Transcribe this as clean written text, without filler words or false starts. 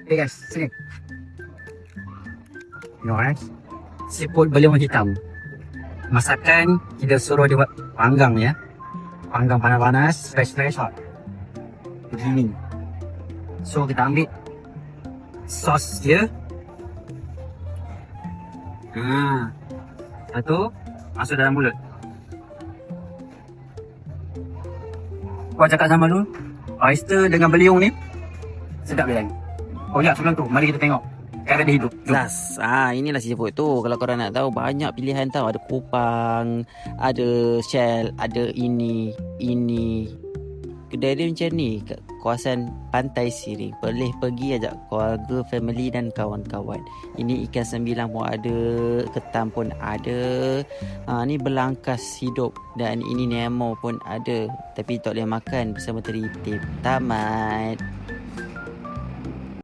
Okay guys, sini. Tengok siput beliung hitam. Masakan kita suruh dia buat panggang ya. Panggang panas-panas, fresh hot. Begini. So kita ambil sos dia. Satu masuk dalam mulut. Kau cakap sama lu, oyster dengan beliung ni sedap dia kan? Oh ya, sebelum tu mari kita tengok cara dia hidup. Jom. Last, inilah siput tu. Kalau korang nak tahu, banyak pilihan tau. Ada kupang, ada shell, ada ini. Kedai dia macam ni, kat kawasan Pantai Siring. Boleh pergi ajak keluarga, family dan kawan-kawan. Ini ikan sembilang pun ada, ketam pun ada. Ni berlangkas hidup. Dan ini Nemo pun ada. Tapi tak boleh makan bersama teriptip. Tamat.